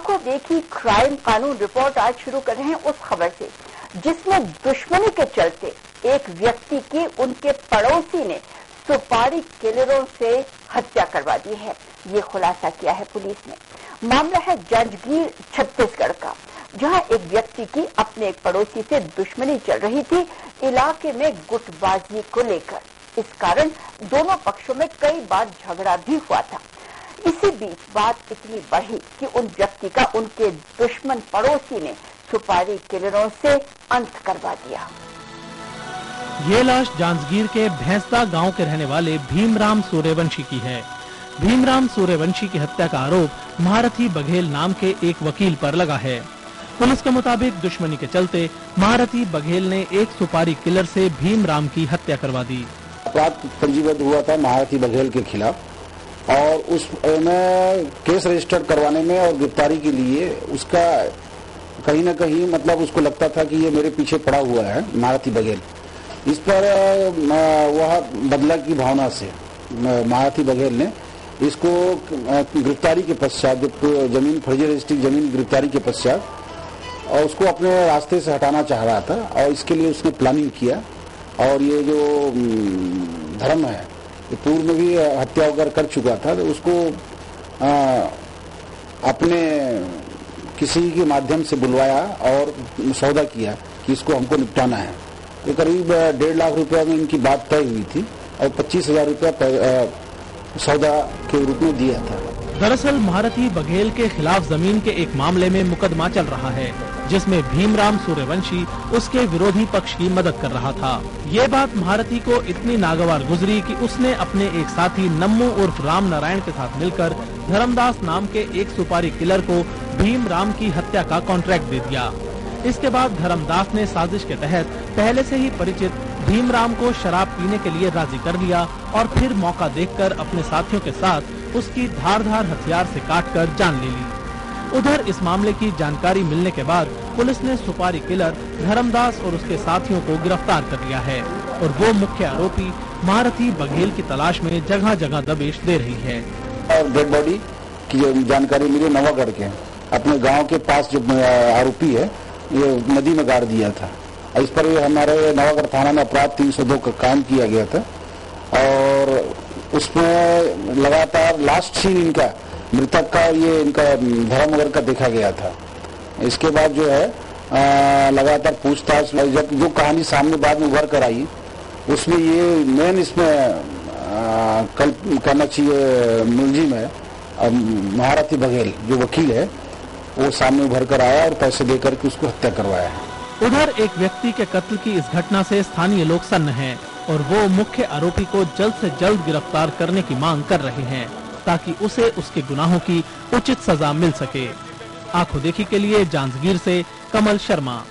आंखों देखी क्राइम कानून रिपोर्ट आज शुरू कर रहे हैं उस खबर से जिसमें दुश्मनी के चलते एक व्यक्ति की उनके पड़ोसी ने सुपारी किलरों से हत्या करवा दी है। ये खुलासा किया है पुलिस ने। मामला है जांजगीर छत्तीसगढ़ का, जहां एक व्यक्ति की अपने एक पड़ोसी से दुश्मनी चल रही थी इलाके में गुटबाजी को लेकर। इस कारण दोनों पक्षों में कई बार झगड़ा भी हुआ था। इसी बीच बात इतनी बढ़ी कि उन व्यक्ति का उनके दुश्मन पड़ोसी ने सुपारी किलरों से अंत करवा दिया। ये लाश जांजगीर के भैंसदा गांव के रहने वाले भीमराम सूर्यवंशी की है। भीमराम सूर्यवंशी की हत्या का आरोप महारथी बघेल नाम के एक वकील पर लगा है। पुलिस के मुताबिक दुश्मनी के चलते महारथी बघेल ने एक सुपारी किलर से भीमराम की हत्या करवा दी। अपराध पंजीबद्ध हुआ था महारथी बघेल के खिलाफ और उसमें केस रजिस्टर करवाने में और गिरफ्तारी के लिए उसका कहीं न कहीं मतलब उसको लगता था कि ये मेरे पीछे पड़ा हुआ है महारथी बघेल। इस पर वह बदला की भावना से महारथी बघेल ने इसको गिरफ्तारी के पश्चात जो जमीन फर्जी रजिस्ट्री जमीन गिरफ्तारी के पश्चात और उसको अपने रास्ते से हटाना चाह रहा था और इसके लिए उसने प्लानिंग किया। और ये जो धर्म है ये पूर्व में भी हत्या वगैरह कर चुका था, तो उसको अपने किसी के माध्यम से बुलवाया और सौदा किया कि इसको हमको निपटाना है। ये करीब 1.5 लाख रुपया में इनकी बात तय हुई थी और 25,000 रुपया सौदा के रूप में दिया था। दरअसल महारथी बघेल के खिलाफ जमीन के एक मामले में मुकदमा चल रहा है जिसमें भीमराम सूर्यवंशी उसके विरोधी पक्ष की मदद कर रहा था। ये बात महारथी को इतनी नागवार गुजरी कि उसने अपने एक साथी नम्मू उर्फ राम नारायण के साथ मिलकर धर्मदास नाम के एक सुपारी किलर को भीमराम की हत्या का कॉन्ट्रैक्ट दे दिया। इसके बाद धर्मदास ने साजिश के तहत पहले से ही परिचित भीमराम को शराब पीने के लिए राजी कर लिया और फिर मौका देखकर अपने साथियों के साथ उसकी धारदार हथियार से काटकर जान ले ली। उधर इस मामले की जानकारी मिलने के बाद पुलिस ने सुपारी किलर धर्मदास और उसके साथियों को गिरफ्तार कर लिया है और वो मुख्य आरोपी महारथी बघेल की तलाश में जगह जगह दबिश दे रही है। डेड बॉडी की जो जानकारी मिली नवागढ़ के अपने गाँव के पास जो आरोपी है ये नदी में गाड़ दिया था। इस पर हमारे नवागढ़ थाना में अपराध 302 का कायम किया गया था और उसमें लगातार लास्ट सीन इनका मृतक का ये इनका धर्म वगैरह का देखा गया था। इसके बाद जो है लगातार पूछताछ जब जो कहानी सामने बाद में उभर कर आई उसमें ये मेन इसमें कल कहना चाहिए मुलजिम है महारथी बघेल जो वकील है वो सामने उभर कर आया और पैसे देकर के उसको हत्या करवाया है। उधर एक व्यक्ति के कत्ल की इस घटना से स्थानीय लोग सन्न हैं और वो मुख्य आरोपी को जल्द से जल्द गिरफ्तार करने की मांग कर रहे हैं ताकि उसे उसके गुनाहों की उचित सजा मिल सके। आंखों देखी के लिए जांजगीर से कमल शर्मा।